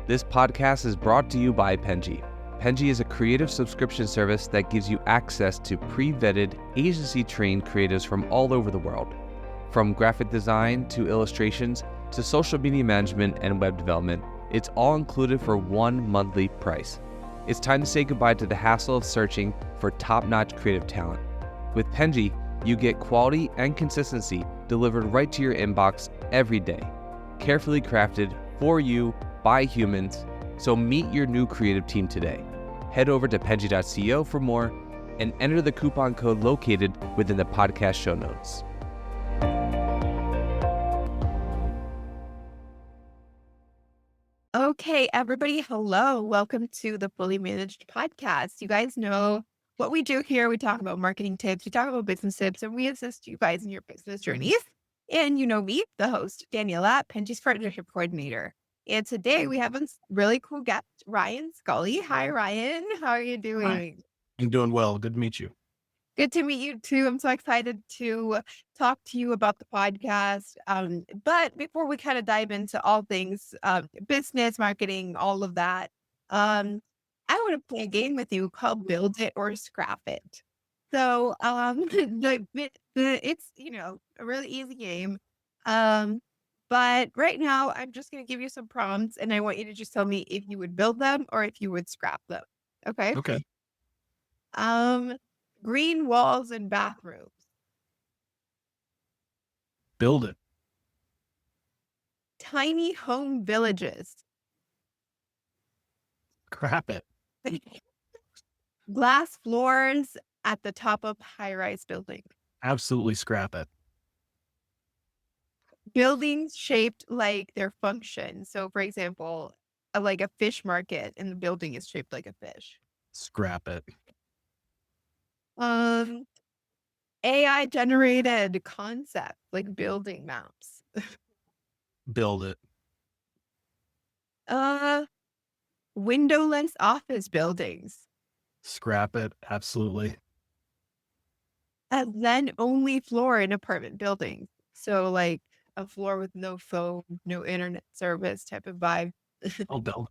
This podcast is brought to you by Penji. Penji is a creative subscription service that gives you access to pre-vetted, agency-trained creatives from all over the world. From graphic design to illustrations to social media management and web development, it's all included for one monthly price. It's time to say goodbye to the hassle of searching for top-notch creative talent. With Penji, you get quality and consistency delivered right to your inbox every day, carefully crafted for you by humans. So meet your new creative team today. Head over to penji.co for more and enter the coupon code located within the podcast show notes. Okay, everybody, hello. Welcome to the Fully Managed Podcast. You guys know what we do here. We talk about marketing tips, we talk about business tips, and we assist you guys in your business journeys. And you know me, the host, Daniela, Penji's partnership coordinator. And today we have a really cool guest, Ryan Scully. Hi, Ryan. How are you doing? Hi. I'm doing well. Good to meet you. Good to meet you too. I'm so excited to talk to you about the podcast. But before we kind of dive into all things business, marketing, all of that, I want to play a game with you called Build It or Scrap It. So it's, a really easy game. But right now, I'm just going to give you some prompts and I want you to just tell me if you would build them or if you would scrap them. Okay? Okay. Green walls and bathrooms. Build it. Tiny home villages. Crap it. Glass floors at the top of high-rise buildings. Absolutely scrap it. Buildings shaped like their function. So, for example, like a fish market and the building is shaped like a fish. Scrap it. AI generated concept like building maps. Build it. Windowless office buildings. Scrap it. Absolutely. A then only floor in apartment buildings. So like a floor with no phone, no internet service type of vibe. I'll build.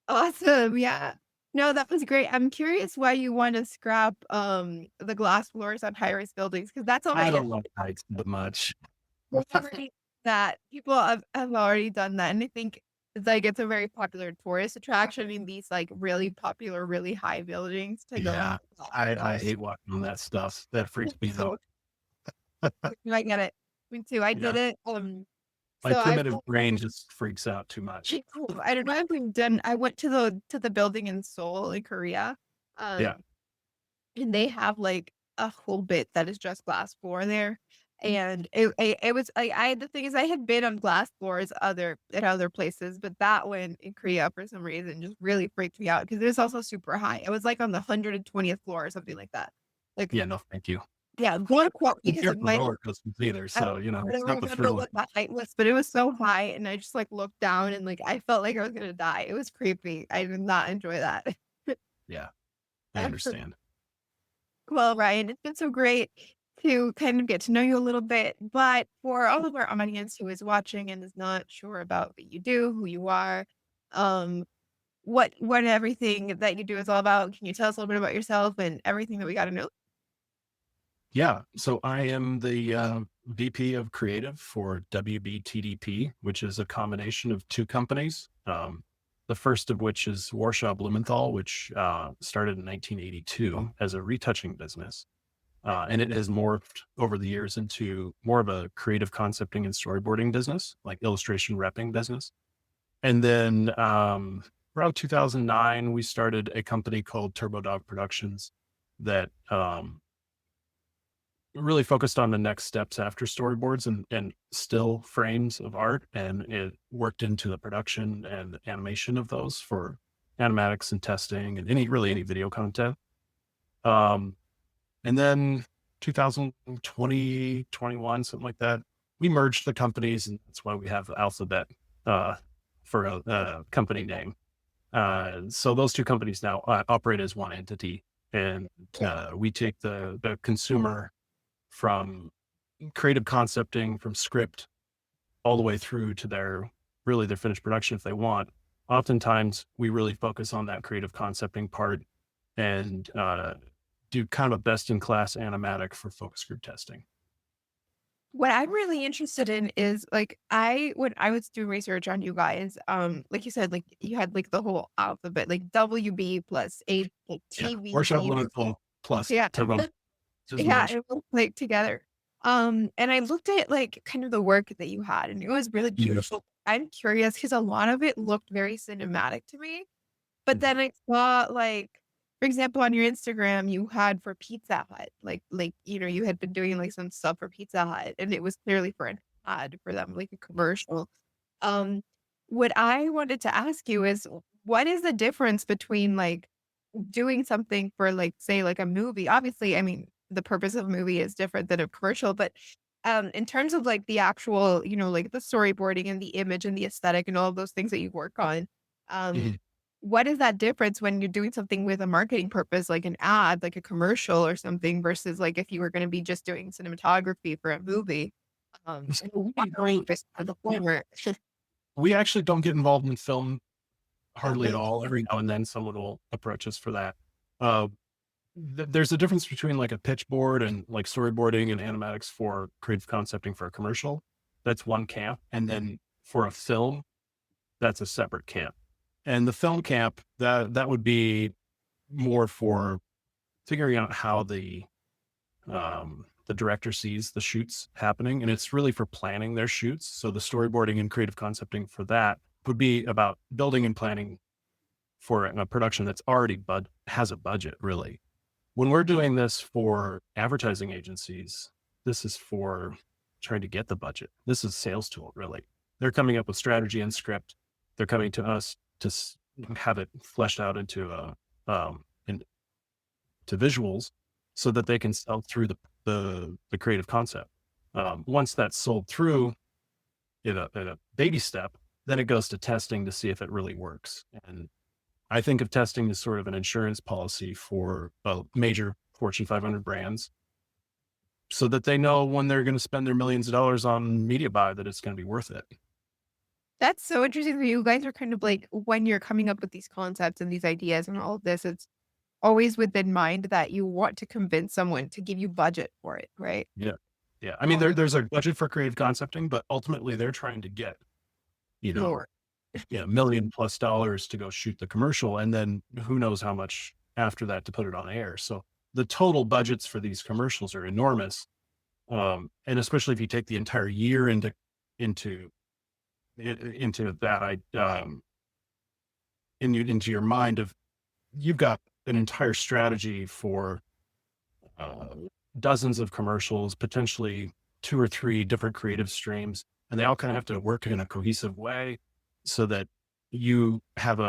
Awesome. Yeah. No, that was great. I'm curious why you want to scrap the glass floors on high-rise buildings because that's I already don't like heights that much. that people have already done that, and I think it's a very popular tourist attraction in these like really popular, really high buildings to go. Yeah, I hate walking on that stuff. That freaks me out. I get it. Me too. I did it. My So primitive brain just freaks out too much. I don't know if we've done. I went to the building in Seoul in Korea. Yeah. And they have like a whole bit that is just glass floor there. And it was like the thing is I had been on glass floors at other places, but that one in Korea for some reason just really freaked me out because it was also super high. It was like on the 120th floor or something like that. Like Yeah, no, thank you. yeah, one quote because You're it might roller coasters either, so I it's don't not the remember thrill. what that height was, but it was so high and I just like looked down and like I felt like I was gonna die. It was creepy. I did not enjoy that. Yeah, I understand. Well, Ryan, it's been so great to kind of get to know you a little bit. But for all of our audience who is watching and is not sure about what you do, who you are, what everything that you do is all about, can you tell us a little bit about yourself and everything that we got to know? Yeah, so I am the VP of Creative for WBTDP, which is a combination of two companies. The first of which is Warshaw Blumenthal, which started in 1982 as a retouching business. And it has morphed over the years into more of a creative concepting and storyboarding business, like illustration repping business. And then around 2009, we started a company called Turbo Dog Productions that really focused on the next steps after storyboards and still frames of art. And it worked into the production and animation of those for animatics and testing and any video content. And then 2020, 21, something like that, we merged the companies, and that's why we have the Alphabet for a company name. So those two companies now operate as one entity, and we take the consumer from creative concepting, from script, all the way through to their finished production if they want, oftentimes we really focus on that creative concepting part and do kind of a best in class animatic for focus group testing. What I'm really interested in is like when I was doing research on you guys, like you said, like you had like the whole alphabet, like WB plus A, like Yeah. Workshop TVB. Lunatic plus Yeah. to run just Yeah, merge. it was like together. And I looked at like kind of the work that you had, and it was really beautiful. I'm curious because a lot of it looked very cinematic to me. But Mhm. then I saw like, for example, on your Instagram, you had for Pizza Hut, you had been doing like some stuff for Pizza Hut, and it was clearly for an ad for them, like a commercial. Um, what I wanted to ask you is, what is the difference between like doing something for like, say, like a movie? Obviously, I mean, the purpose of a movie is different than a commercial, but in terms of like the actual, like the storyboarding and the image and the aesthetic and all of those things that you work on, um, Mhm. what is that difference when you're doing something with a marketing purpose, like an ad, like a commercial or something, versus like if you were going to be just doing cinematography for a movie? So What purpose are the former? we actually don't get involved in film hardly at Okay. all. Every now and then someone will approach us for that. Uh, there's a difference between like a pitch board and like storyboarding and animatics for creative concepting for a commercial. That's one camp. And then for a film, that's a separate camp. And the film camp, that would be more for figuring out how the director sees the shoots happening. And it's really for planning their shoots. So the storyboarding and creative concepting for that would be about building and planning for a production that's already has a budget, really. When we're doing this for advertising agencies, this is for trying to get the budget. This is a sales tool, really. They're coming up with strategy and script. They're coming to us to have it fleshed out into visuals so that they can sell through the creative concept. Once that's sold through in a baby step, then it goes to testing to see if it really works. And I think of testing as sort of an insurance policy for major Fortune 500 brands so that they know when they're going to spend their millions of dollars on media buy that it's going to be worth it. That's so interesting that you guys are kind of like, when you're coming up with these concepts and these ideas and all of this, it's always within mind that you want to convince someone to give you budget for it, right? Yeah. Yeah. I mean, there's a budget for creative concepting, but ultimately they're trying to get, you know, More. $1 million+ to go shoot the commercial. And then who knows how much after that to put it on air. So the total budgets for these commercials are enormous. And especially if you take the entire year into that, into your mind of, you've got an entire strategy for uh, dozens of commercials, potentially 2 or 3 different creative streams, and they all kind of have to work in a cohesive way so that you have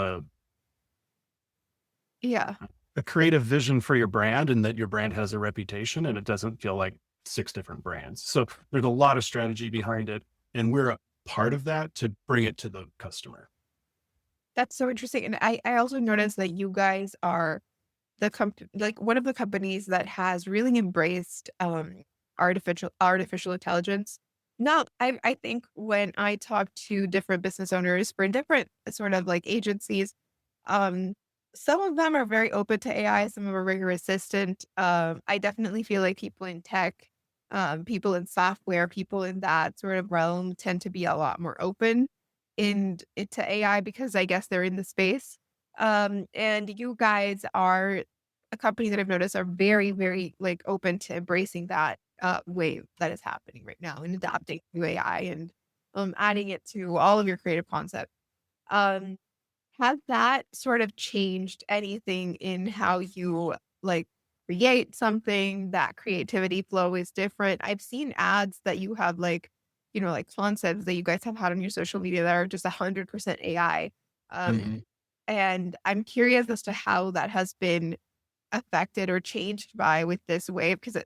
Yeah. a creative vision for your brand and that your brand has a reputation and it doesn't feel like 6 different brands. So there's a lot of strategy behind it. And we're a part of that to bring it to the customer. That's so interesting. And I also noticed that you guys are like one of the companies that has really embraced artificial intelligence. Now, I think when I talk to different business owners for different sort of like agencies, um, some of them are very open to AI, some of them are very resistant. I definitely feel like people in tech, people in software, people in that sort of realm tend to be a lot more open into AI because I guess they're in the space. And you guys are a company that I've noticed are very, very like open to embracing that wave that is happening right now and adapting to AI and adding it to all of your creative concepts. Um, has that sort of changed anything in how you like create something? That creativity flow is different. I've seen ads that you have like, like concepts that you guys have had on your social media that are just 100% AI. Um, Mhm. and I'm curious as to how that has been affected or changed by with this wave because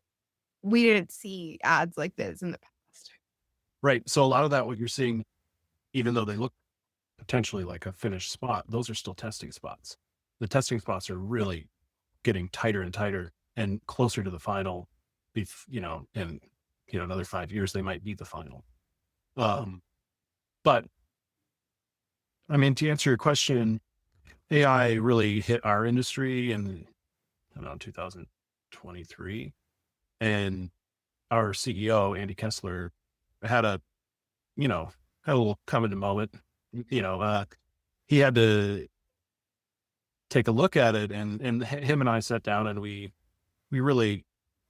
we didn't see ads like this in the past. Right. So a lot of that, what you're seeing, even though they look potentially like a finished spot, those are still testing spots. The testing spots are really getting tighter and tighter and closer to the final. In another 5 years, they might be the final. Um, but I mean, to answer your question, AI really hit our industry in, I don't know, 2023. And our CEO, Andy Kessler, had a, you know, had a little come into moment. You know, he had to take a look at it, and him and I sat down and we really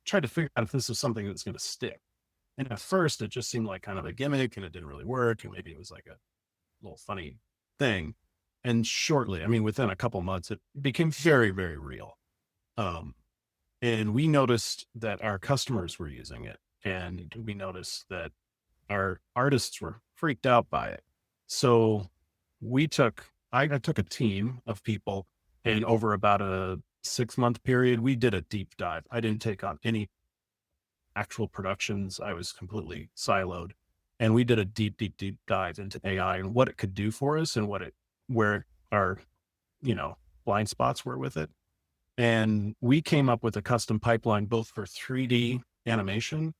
tried to figure out if this was something that's going to stick. And at first, it just seemed like kind of a gimmick, and it didn't really work, and maybe it was like a little funny thing. And shortly, I mean, within a couple months, it became very, very real. Um, and we noticed that our customers were using it, and we noticed that our artists were freaked out by it. So I took a team of people, and over about a 6-month period, we did a deep dive. I didn't take on any actual productions. I was completely siloed, and we did a deep, deep, deep dive into AI and what it could do for us, and where our, you know, blind spots were with it. And we came up with a custom pipeline, both for 3D animation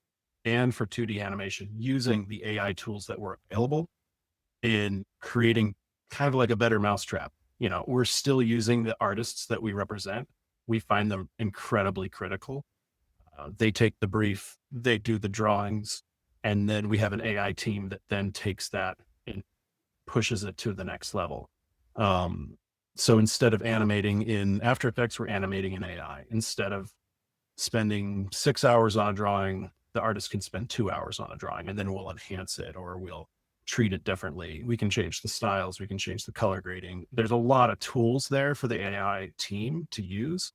and for 2D animation, using the AI tools that were available, in creating kind of like a better mousetrap. You know, we're still using the artists that we represent. We find them incredibly critical. They take the brief, they do the drawings, and then we have an AI team that then takes that and pushes it to the next level. So instead of animating in After Effects, we're animating in AI. Instead of spending 6 hours on a drawing, the artist can spend 2 hours on a drawing, and then we'll enhance it, or we'll treat it differently. We can change the styles, we can change the color grading. There's a lot of tools there for the AI team to use.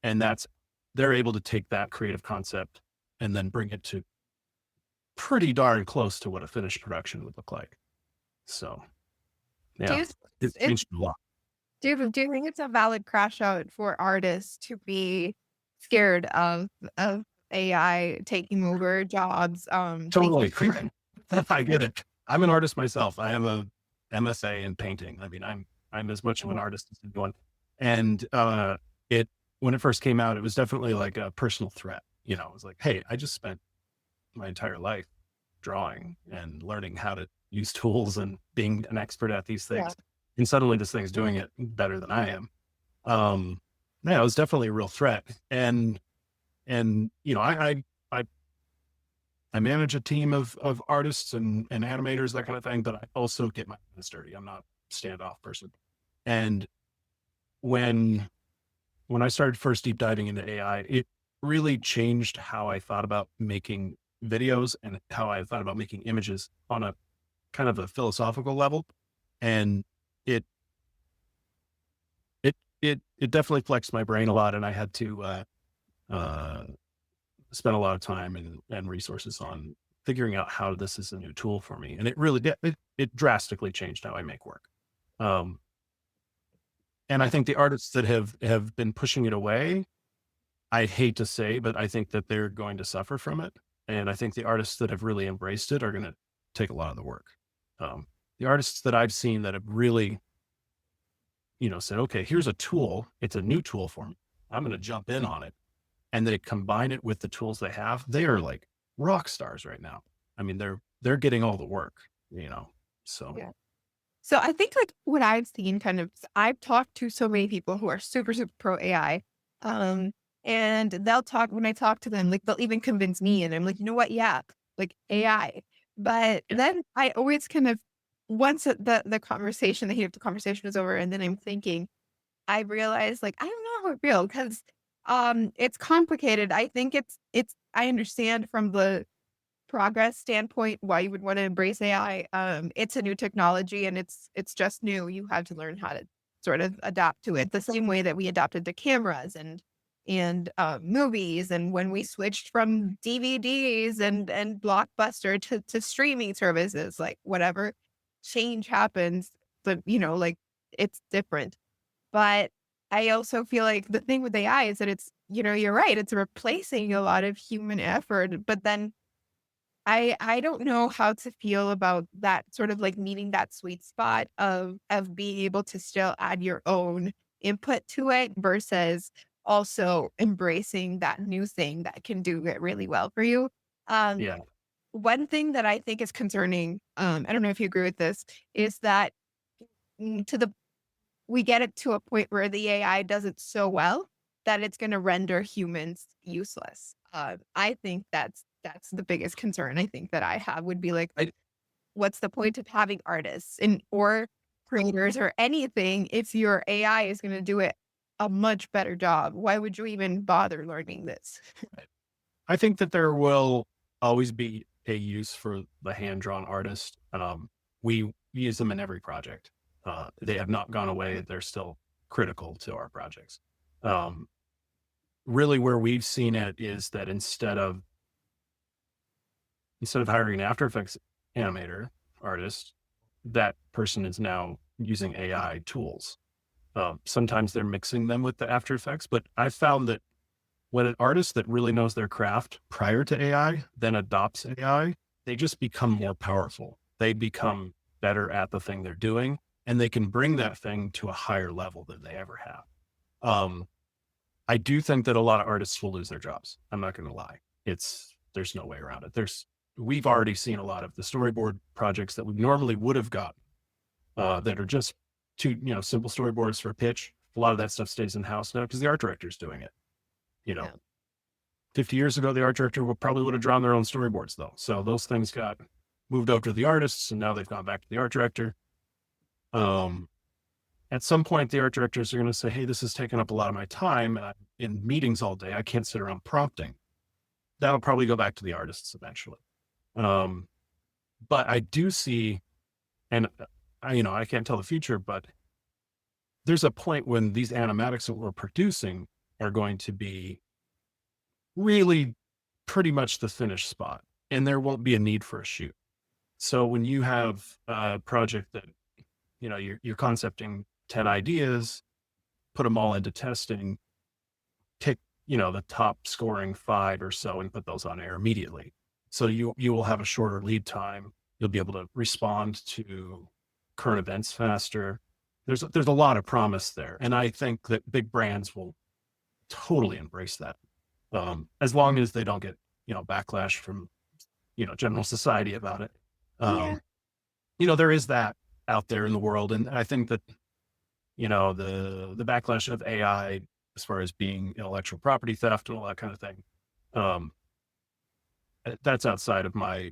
And they're able to take that creative concept and then bring it to pretty darn close to what a finished production would look like. So, Do yeah, you, it it, changed a lot. do you think it's a valid crash out for artists to be scared of AI taking over jobs? Totally. I get it. I'm an artist myself. I have a MFA in painting. I mean, I'm as much of an artist as anyone. And it when it first came out, it was definitely like a personal threat. You know, it was like, hey, I just spent my entire life drawing and learning how to use tools and being an expert at these Yeah. things. And suddenly this thing's doing it better than I am. Um, yeah, it was definitely a real threat. And you know, I manage a team of artists and animators, that kind of thing, but I also get my hands dirty. I'm not a standoff person. And when I started first deep diving into AI, it really changed how I thought about making videos and how I thought about making images on a kind of a philosophical level. And it it definitely flexed my brain a lot, and I had to uh, spend a lot of time and resources on figuring out how this is a new tool for me. And it really did. It drastically changed how I make work. Um, and I think the artists that have been pushing it away, I hate to say, but I think that they're going to suffer from it. And I think the artists that have really embraced it are going to take a lot of the work. The artists that I've seen that have really, you know, said, okay, here's a tool. It's a new tool for me. I'm going to jump in on it. And they combine it with the tools they have. They are like rock stars right now. I mean, they're getting all the work, you know? So Yeah. So I think like what I've seen kind of, I've talked to so many people who are super, super pro AI. Um, and they'll talk when I talk to them, like they'll even convince me and I'm like, you know what? Yeah, like AI. But yeah, then I always kind of once the conversation, the heat of the conversation is over, and then I'm thinking, I realized like I don't know how I feel because it's complicated. I think I understand from the progress standpoint why you would want to embrace AI. It's a new technology and it's just new. You have to learn how to sort of adapt to it the same way that we adapted to cameras and movies, and when we switched from DVDs and Blockbuster to streaming services, like whatever change happens, but like it's different. But I also feel like the thing with AI is that it's, you're right, it's replacing a lot of human effort, but then I don't know how to feel about that sort of like meeting that sweet spot of being able to still add your own input to it versus also embracing that new thing that can do it really well for you. Um, yeah, One thing that I think is concerning, I don't know if you agree with this, is that we get it to a point where the AI does it so well that it's going to render humans useless. I think that's the biggest concern I think that I have would be like, I, what's the point of having artists and or creators or anything if your AI is going to do it a much better job? Why would you even bother learning this? I think that there will always be a use for the hand-drawn artist. We use them in every project. They have not gone away. They're still critical to our projects. Really where we've seen it is that instead of hiring an After Effects animator artist, that person is now using AI tools. Sometimes they're mixing them with the After Effects, but I found that when an artist that really knows their craft prior to AI then adopts AI, they just become more powerful. They become better at the thing they're doing, and they can bring that thing to a higher level than they ever have. I do think that a lot of artists will lose their jobs. I'm not going to lie. There's no way around it. We've already seen a lot of the storyboard projects that we normally would have gotten that are just simple storyboards for a pitch. A lot of that stuff stays in house now because the art director's doing it. Yeah. 50 years ago, the art director probably would have drawn their own storyboards though. So those things got moved over to the artists and now they've gone back to the art director. At some point, the art directors are going to say, hey, this is taking up a lot of my time and I'm in meetings all day. I can't sit around prompting. That'll probably go back to the artists eventually. But I do see, and I can't tell the future, but there's a point when these animatics that we're producing are going to be really pretty much the finished spot, and there won't be a need for a shoot. So when you have a project that, you're concepting 10 ideas, put them all into testing, pick, the top scoring 5 or so and put those on air immediately. So you will have a shorter lead time. You'll be able to respond to current events faster. There's a lot of promise there. And I think that big brands will totally embrace that. As long as they don't get, backlash from, general society about it. There is that out there in the world. And I think that, the backlash of AI as far as being intellectual property theft and all that kind of thing, that's outside of my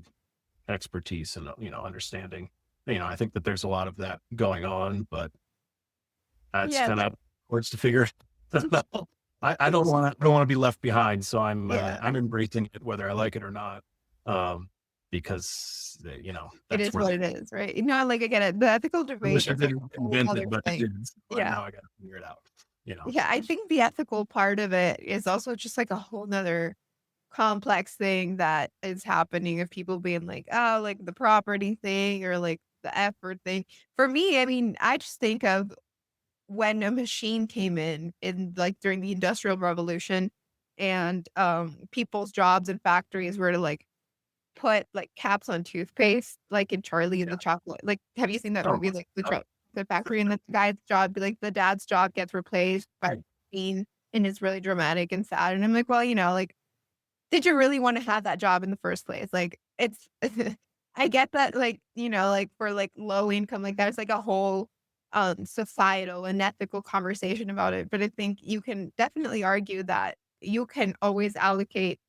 expertise and, understanding. I think that there's a lot of that going on, but that's kind of words to figure. I don't want to be left behind. So I'm embracing it, whether I like it or not. Because it that's is what it is, right? Like I get it. The ethical debate is like a whole other thing. Now I got to figure it out. Yeah, I think the ethical part of it is also just like a whole nother complex thing that is happening of people being like, oh, like the property thing or like the effort thing. For me, I mean, I just think of when a machine came in like during the Industrial Revolution and people's jobs in factories were to like put like caps on toothpaste, like in Charlie and the Chocolate. Like, have you seen that movie? Like the factory and the guy's job, like the dad's job gets replaced by a machine and it's really dramatic and sad. And I'm like, well, like, did you really want to have that job in the first place? Like, it's, I get that, like, like for like low income, like there's like a whole societal and ethical conversation about it. But I think you can definitely argue that you can always allocate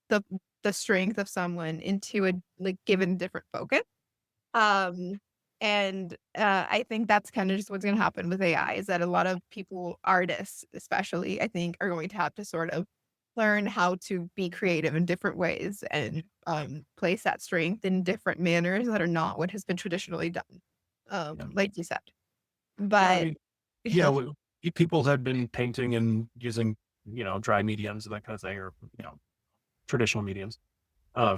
the strength of someone into a like given different focus. And I think that's kind of just what's going to happen with AI is that a lot of people, artists especially, I think, are going to have to sort of learn how to be creative in different ways and place that strength in different manners that are not what has been traditionally done, like you said. But people had been painting and using, dry mediums and that kind of thing, or, traditional mediums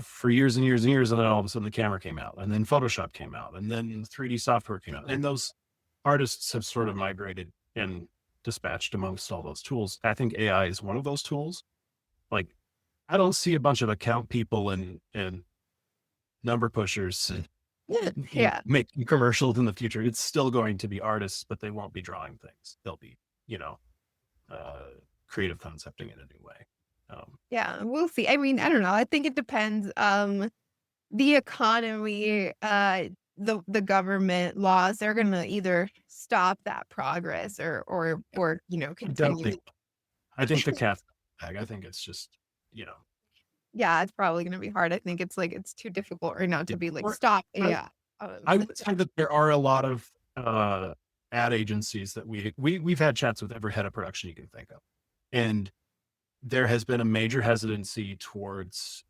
for years and years and years. And then all of a sudden the camera came out and then Photoshop came out and then 3D software came out. And those artists have sort of migrated and dispatched amongst all those tools. I think AI is one of those tools. Like, I don't see a bunch of account people and number pushers making commercials in the future. It's still going to be artists, but they won't be drawing things. They'll be, creative concepting in a new way. Yeah, we'll see. I mean, I don't know. I think it depends. The economy the government laws, they're gonna either stop that progress or continue. Definitely. I think the cat's bag. I think it's just, you know, Yeah, it's probably gonna be hard. I think it's like it's too difficult right now yeah. to be like, Or "Stop I, AI." I would say that there are a lot of ad agencies that we've had chats with every head of production you can think of. And there has been a major hesitancy towards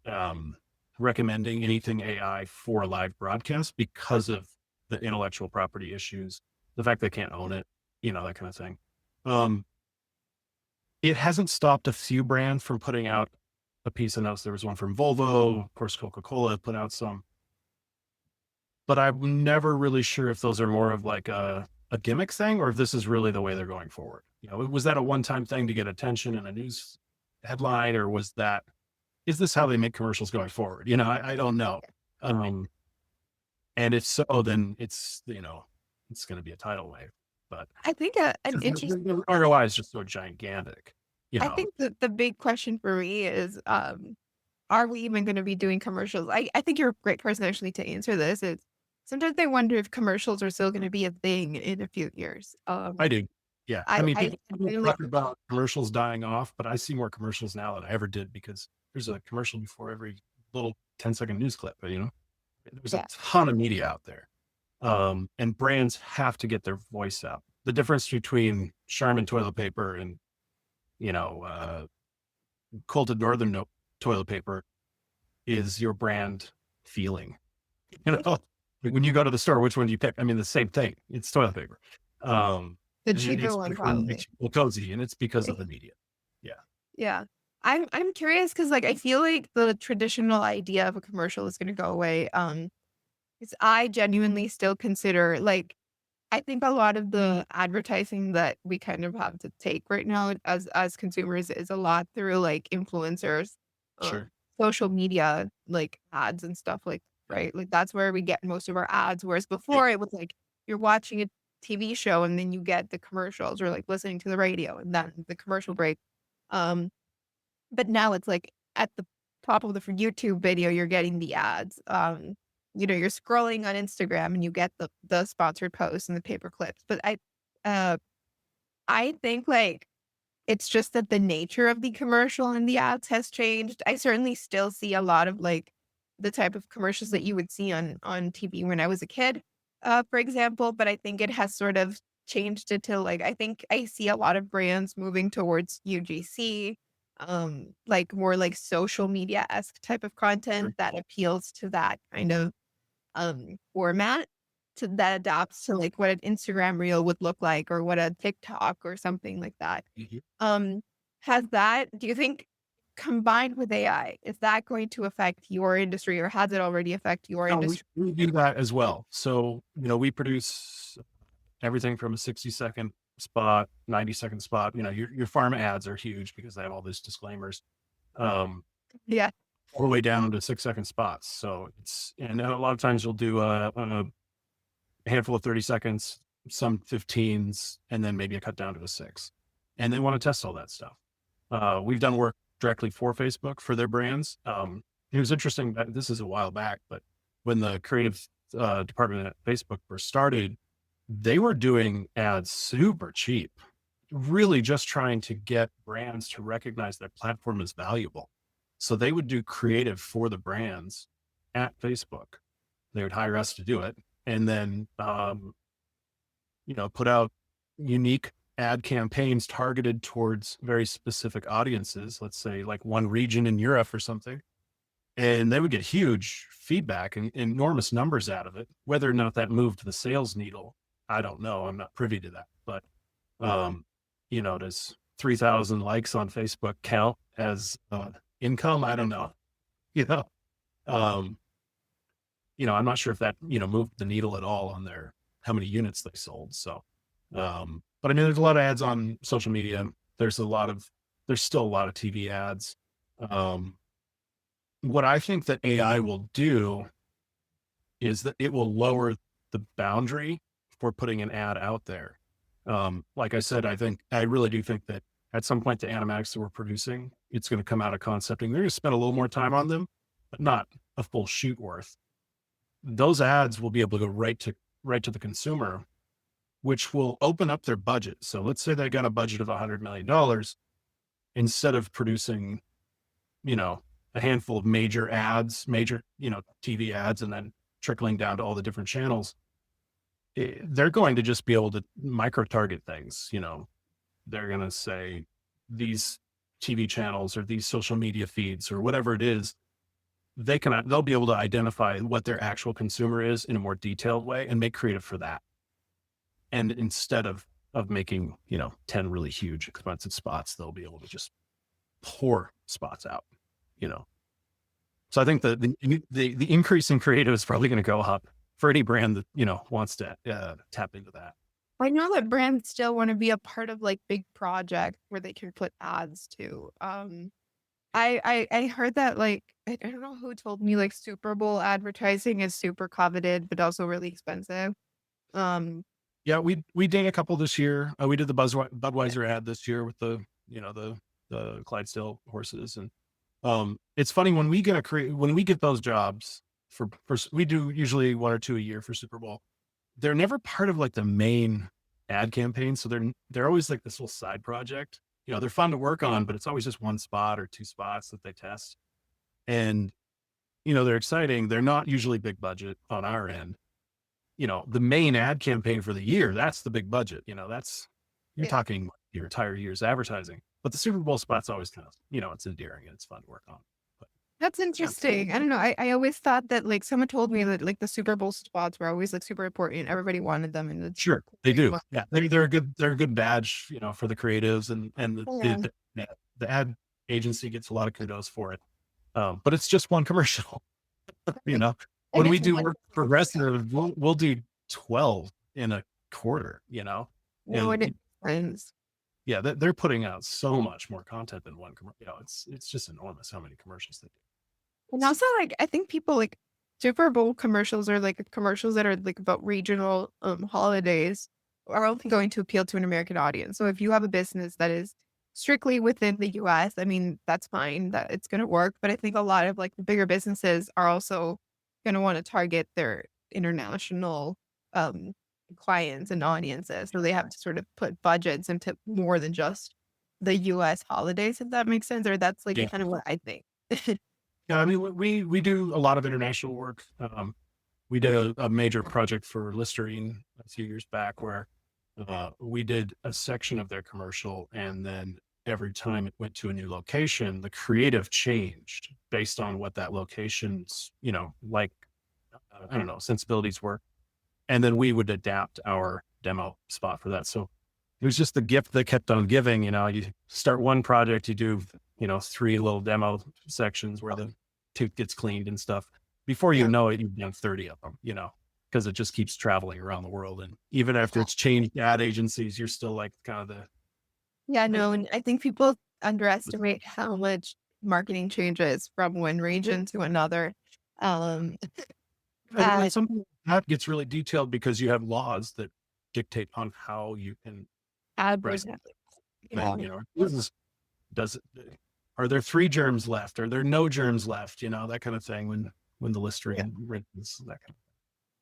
recommending anything AI for live broadcast because of the intellectual property issues, the fact they can't own it, that kind of thing. It hasn't stopped a few brands from putting out a piece of notes. There was one from Volvo, of course, Coca-Cola put out some, but I'm never really sure if those are more of like a gimmick thing or if this is really the way they're going forward. Was that a one-time thing to get attention in a news headline, or is this how they make commercials going forward? I don't know. And if so, then it's going to be a tidal wave, but I think an interesting. the ROI is just so gigantic, I think the big question for me is, are we even going to be doing commercials? I think you're a great person actually to answer this. Is sometimes I wonder if commercials are still going to be a thing in a few years. I do. Yeah. I I mean, I people really, talk about commercials dying off, but I see more commercials now than I ever did because there's a commercial before every little 10-second news clip, there's a yeah, ton of media out there. And brands have to get their voice out. The difference between Charmin toilet paper and, Quilted Northern toilet paper is your brand feeling. Like when you go to the store, which one do you pick? I mean, the same thing. It's toilet paper. the And cheaper it's one which one makes probably. you feel cozy, and it's because of the media. Yeah. Yeah. I'm curious because like I feel like the traditional idea of a commercial is gonna go away. 'Cause I genuinely still consider like I think a lot of the advertising that we kind of have to take right now as consumers is a lot through like influencers, Sure. social media, like ads and stuff like right? Like that's where we get most of our ads. Whereas Yeah. before it was like you're watching a TV show and then you get the commercials or like listening to the radio and then the commercial break. Um, but now it's like at the top of the YouTube video, you're getting the ads. You're scrolling on Instagram and you get the sponsored posts and the paper clips. But uh, I think like it's just that the nature of the commercial and the ads has changed. I certainly still see a lot of like the type of commercials that you would see on TV when I was a kid, for example. But I think it has sort of changed it to like I think I see a lot of brands moving towards UGC, like more like social media esque type of Sure. content that appeals to that kind of format that adapts to like what an Instagram reel would look like or what a TikTok or something like that. Mhm. Um, do you think combined with AI, is that going to affect your industry or has it already affect your No, we, industry? we do that as well. So, we produce everything from a 60-second spot, 90-second spot. Your farm ads are huge because they have all these disclaimers. Um, Yeah. all the way down to 6-second spots. So and a lot of times you'll do a handful of 30 seconds, some 15s, and then maybe a cut down to a 6. And they want to test all that stuff. We've done work directly for Facebook for their brands. It was interesting that this is a while back, but when the creative department at Facebook first started, they were doing ads super cheap, really just trying to get brands to recognize their platform as valuable. So they would do creative for the brands at Facebook. They would hire us to do it and then, put out unique ad campaigns targeted towards very specific audiences, let's say like one region in Europe or something. And they would get huge feedback and enormous numbers out of it. Whether or not that moved the sales needle, I don't know. I'm not privy to that. But, does 3,000 likes on Facebook count as income? I don't know. You know, um, I'm not sure if that, moved the needle at all on how many units they sold. So, but I mean, there's a lot of ads on social media. There's still a lot of TV ads. What I think that AI will do is that it will lower the boundary for putting an ad out there. Like I said, I really do think that at some point the animatics that we're producing, it's going to come out of concepting. They're going to spend a little more time on them, but not a full shoot worth. those ads will be able to go right to the consumer, which will open up their budget. So let's say they got a budget of $100 million. Instead of producing, you know, a handful of major ads, major, TV ads, and then trickling down to all the different channels, they're going to just be able to micro target things. They're going to say these TV channels or these social media feeds or whatever it is, they'll be able to identify what their actual consumer is in a more detailed way and make creative for that. And instead of making, 10 really huge expensive spots, they'll be able to just pour spots out, So I think the increase in creative is probably going to go up for any brand that, wants to tap into that. I know that brands still want to be a part of like big projects where they can put ads too. I heard that like I don't know who told me like Super Bowl advertising is super coveted but also really expensive. Yeah, we did a couple this year. We did the Budweiser ad this year with the Clydesdale horses, and it's funny when we get those jobs for we do usually 1 or 2 a year for Super Bowl. They're never part of like the main ad campaign, so they're always like this little side project. They're fun to work on, but it's always just 1 spot or 2 spots that they test, and they're exciting. They're not usually big budget on our end. The main ad campaign for the year, that's the big budget. You're talking your entire year's advertising. But the Super Bowl spot's always kind of, it's endearing and it's fun to work on. But, That's interesting. I don't know. I always thought that like someone told me that like the Super Bowl spots were always like super important. Everybody wanted them, and sure, they do. Yeah, they're a good badge, for the creatives, and the ad agency gets a lot of kudos for it. But it's just one commercial. When we do work for Progressive, we'll do 12 in a quarter. No, it depends. Yeah, they're putting out so much more content than one commercial. It's just enormous how many commercials they do. And also, like, I think people like Super Bowl commercials or like commercials that are like about regional holidays are only going to appeal to an American audience. So if you have a business that is strictly within the US, I mean, that's fine, that it's going to work. But I think a lot of like the bigger businesses are also going to want to target their international clients and audiences. So they have to sort of put budgets into more than just the US holidays, if that makes sense. Or that's like kind of what I think. Yeah, I mean, we do a lot of international work. We did a major project for Listerine a few years back where we did a section of their commercial, and then every time it went to a new location, the creative changed based on what that location's, like, I don't know, sensibilities were. And then we would adapt our demo spot for that. So it was just the gift that kept on giving. You start one project, you do, 3 little demo sections where the tooth gets cleaned and stuff. Before you know it, you've done 30 of them, because it just keeps traveling around the world. And even after it's changed ad agencies, you're still like kind of the. Yeah, no, and I think people underestimate how much marketing changes from one region to another. And something that gets really detailed because you have laws that dictate on how you can advertise. Are there 3 germs left? Are there no germs left? That kind of thing when the Listerine written, that kind of thing.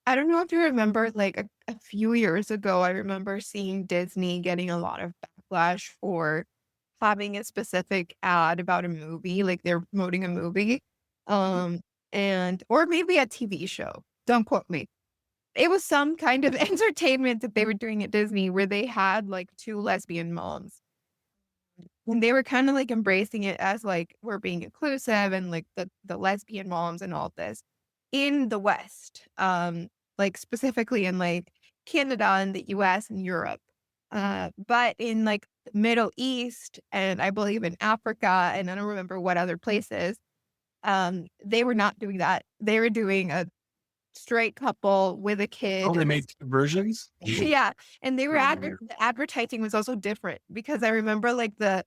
I don't know if you remember, like a few years ago, I remember seeing Disney getting a lot of backlash for having a specific ad about a movie, like they're promoting a movie, or maybe a TV show. Don't quote me. It was some kind of entertainment that they were doing at Disney where they had like 2 lesbian moms. And they were kind of like embracing it as like we're being inclusive and like the lesbian moms and all this in the West, like specifically in like Canada and the US and Europe. But in like the Middle East and I believe in Africa and I don't remember what other places, they were not doing that. They were doing a straight couple with a kid. Oh, they made versions? Yeah. And they were the advertising was also different because I remember like the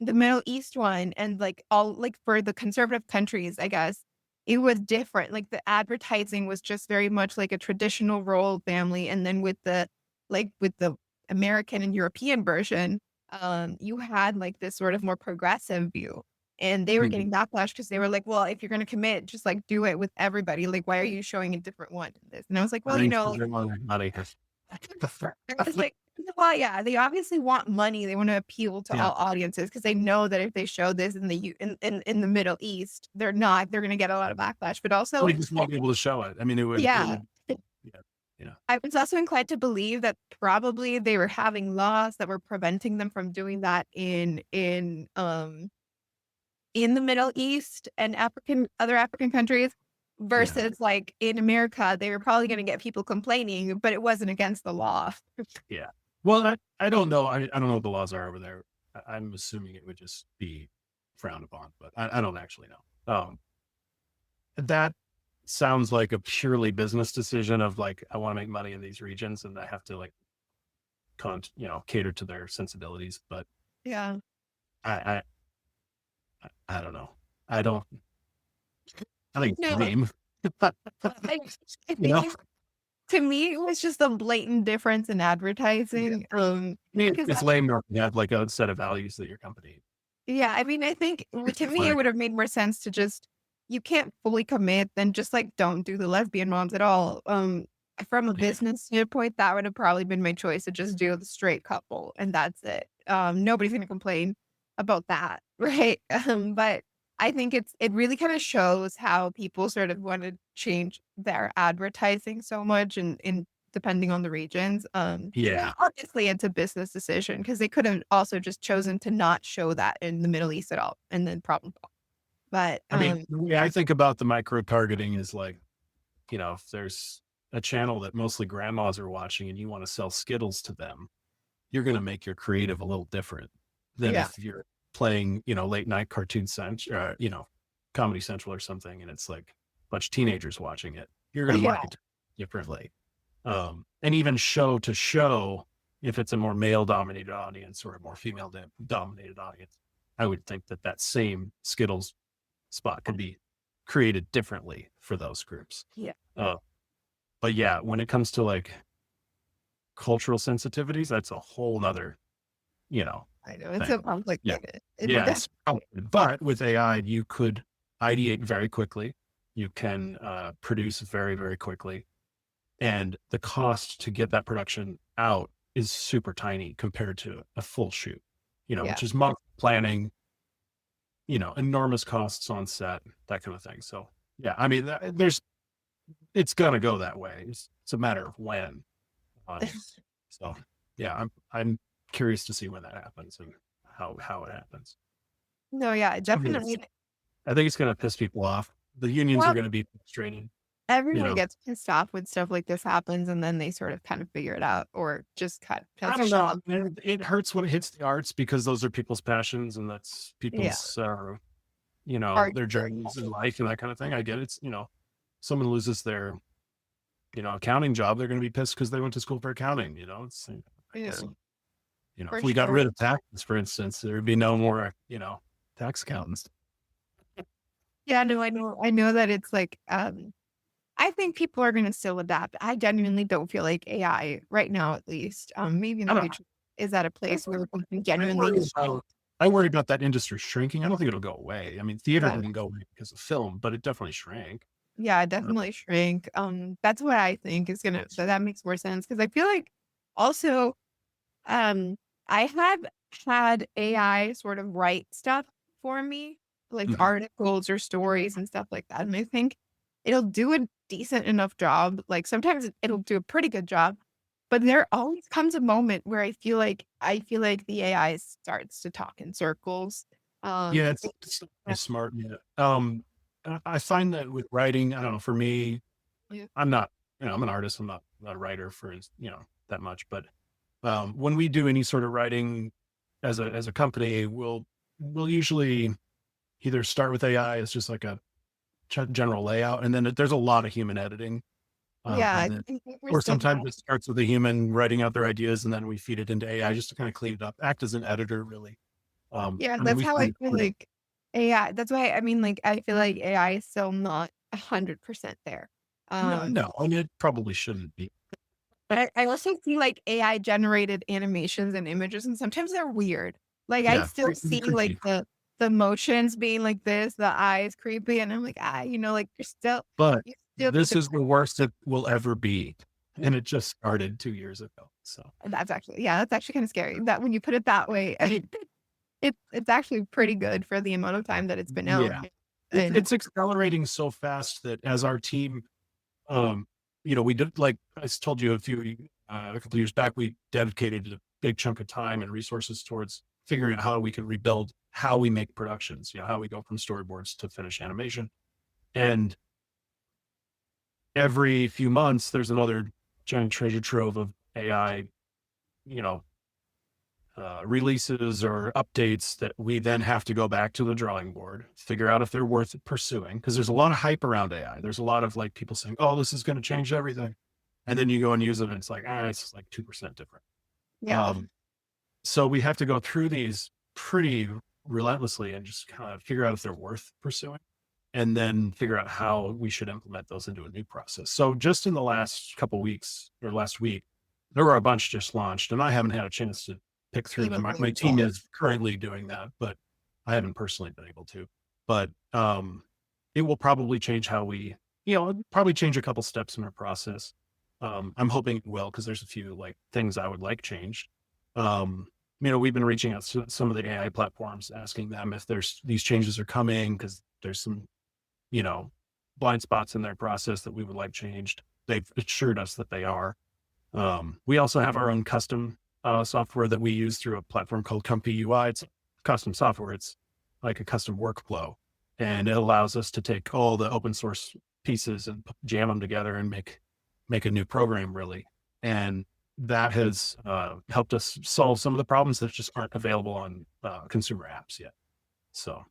Middle East one and like all like for the conservative countries, I guess, it was different. Like the advertising was just very much like a traditional royal family. And then with the American and European version, you had like this sort of more progressive view. And they were Mhm. getting backlash because they were like, well, if you're going to commit, just like do it with everybody. Like, why are you showing a different one in this? And I was like, I well, think they're money. I was like, well, yeah, they obviously want money. They want to appeal to Yeah, all audiences because they know that if they show this in the in the Middle East, they're going to get a lot of backlash. But we also, just won't be able to show it. I mean, it yeah, would, yeah, yeah, I was also inclined to believe that probably they were having laws that were preventing them from doing that in the Middle East and other African countries yeah, versus like in America, they were probably going to get people complaining, but it wasn't against the law. yeah. Well, I don't know. I don't know what the laws are over there. I'm assuming it would just be frowned upon, but I don't actually know. That sounds like a purely business decision of like, I want to make money in these regions and I have to like, cater to their sensibilities. But Yeah. I, I don't know. I don't, I think it's No, lame. I, I You know, think to me, it was just a blatant difference in yeah. advertising. I mean, Because it's lame to have like a set of values that your company. yeah, I mean, I think to me, it Like, would have made more sense to just, you can't fully commit, then just like don't do the lesbian moms at all. From a yeah, business standpoint, that would have probably been my choice to just do the straight couple and that's it. Nobody's going to complain about that, right? But I think it really kind of shows how people sort of want to change their advertising so much and depending on the regions. yeah. Obviously, it's a business decision because they could have also just chosen to not show that in the Middle East at all, and then problem solved. But I mean, the way I think about the micro targeting is like, if there's a channel that mostly grandmas are watching and you want to sell Skittles to them, you're going to make your creative a little different than yeah, if you're playing, late night cartoon central, Comedy Central or something, and it's like a bunch of teenagers watching it. You're going to yeah, market differently. And even show to show, if it's a more male dominated audience or a more female dominated audience, I would think that same Skittles spot could be created differently for those groups. yeah. Uh, but yeah, when it comes to like cultural sensitivities, that's a whole nother, you know, I know it's so thing. Yeah. complicated. Yeah. It's complicated. But with AI, you could ideate very quickly. You can produce very, very quickly. And the cost to get that production out is super tiny compared to a full shoot, Yeah, which is month planning, enormous costs on set, that kind of thing. So yeah, I mean, it's going to go that way. It's a matter of when. So yeah, I'm curious to see when that happens and how it happens. no, yeah, I mean, definitely. I think it's going to piss people off. The unions are Well, going to be frustrated, you everyone know. gets pissed off when stuff like this happens, and then they sort of kind of figure it out, or just kind I of don't know. I mean, it hurts when it hits the arts because those are people's passions and that's yeah, people's, art. their journeys in life and that kind of thing. I get it. It's, someone loses their, accounting job, they're going to be pissed because they went to school for accounting. I Yeah, guess, for if we got sure. rid of taxes, for instance, there would be no more, tax accountants. Yeah, no, I know that it's like, I think people are gonna still adapt. I genuinely don't feel like AI right now, at least, maybe in I the don't future, is at a place where we can I genuinely. worry I worry about that industry shrinking. I don't think it'll go away. I mean, theater Yeah, didn't go away because of film, but it definitely shrank. yeah, Uh, definitely shrink. That's what I think is gonna. So that makes more sense because I feel like also, um, I have had AI sort of write stuff for me, like mhm. articles or stories and stuff like that, and I think it'll do a decent enough job. Like sometimes it'll do a pretty good job, but there always comes a moment where I feel like the AI starts to talk in circles. Yeah, It- it's yeah, smart. Yeah. I find that with writing, I don't know, for me, yeah, I'm not, I'm an artist. I'm not a writer for, that much, but when we do any sort of writing as a company, we'll usually either start with AI as just like a general layout, and then there's a lot of human editing, yeah, and I then think we're or still. sometimes it starts with a human writing out their ideas, and then we feed it into AI just to kind of clean it up, act as an editor, really. Yeah, I mean, that's we how I find feel like AI. That's why I mean, like, I feel like AI is still not 100% there. no, Um, no, I mean, it probably shouldn't be. but I also see like AI generated animations and images, and sometimes they're weird. Like I Yeah, still see like creepy. the motions being like this, the eyes creepy, and I'm like, like But you still need this to is the worst it will ever be. And it just started 2 years ago. So that's actually kind of scary. That when you put it that way, I mean, it's actually pretty good for the amount of time that it's been out. yeah, And it's accelerating so fast that as our team, we did, like I told you a couple of years back, we dedicated a big chunk of time and resources towards figuring out how we can rebuild how we make productions, how we go from storyboards to finished animation. And every few months, there's another giant treasure trove of AI, you know, releases or updates that we then have to go back to the drawing board, figure out if they're worth pursuing. Because there's a lot of hype around AI. There's a lot of like people saying, "Oh, this is going to change everything," and then you go and use it, and it's like, it's like 2% different. yeah, So we have to go through these pretty relentlessly and just kind of figure out if they're worth pursuing, and then figure out how we should implement those into a new process. So just in the last couple weeks or last week, there were a bunch just launched, and I haven't had a chance to pick through them. My team is currently doing that, but I haven't personally been able to. But it will probably change how we, it'll probably change a couple steps in our process. I'm hoping it will, because there's a few like things I would like changed. We've been reaching out to some of the AI platforms, asking them if these changes are coming, because there's some, blind spots in their process that we would like changed. They've assured us that they are. We also have our own custom software that we use through a platform called Comfy UI. It's custom software. It's like a custom workflow, and it allows us to take all the open source pieces and jam them together and make a new program, really. And that has helped us solve some of the problems that just aren't available on consumer apps yet. So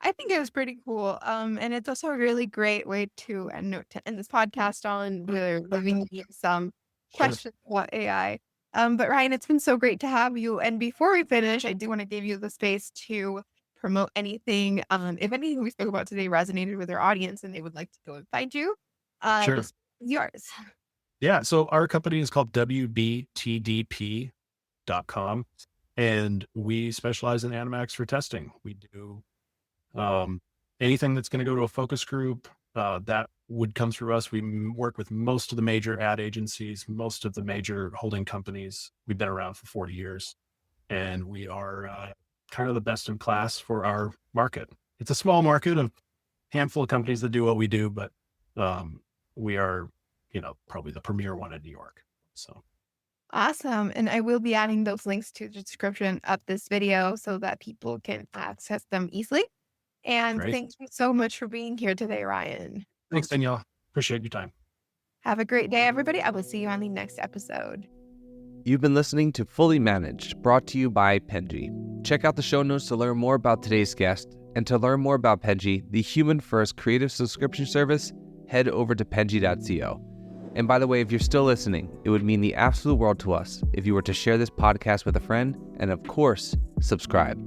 I think it was pretty cool. And it's also a really great way to end this podcast on. We're giving you some questions about AI. But Ryan, it's been so great to have you. And before we finish, I do want to give you the space to promote anything. If anything we spoke about today resonated with our audience and they would like to go and find you, Sure. this is yours. Yeah. So our company is called WBTDP.com, and we specialize in animatics for testing. We do anything that's going to go to a focus group that would come through us. We work with most of the major ad agencies, most of the major holding companies. We've been around for 40 years, and we are kind of the best in class for our market. It's a small market of handful of companies that do what we do, but we are, probably the premier one in New York. So Awesome. And I will be adding those links to the description of this video so that people can access them easily. And great. thank you so much for being here today, Ryan. Thanks, Danielle. Appreciate your time. Have a great day, everybody. I will see you on the next episode. You've been listening to Fully Managed, brought to you by Penji. Check out the show notes to learn more about today's guest, and to learn more about Penji, the human-first creative subscription service, head over to penji.co. And by the way, if you're still listening, it would mean the absolute world to us if you were to share this podcast with a friend, and of course, subscribe.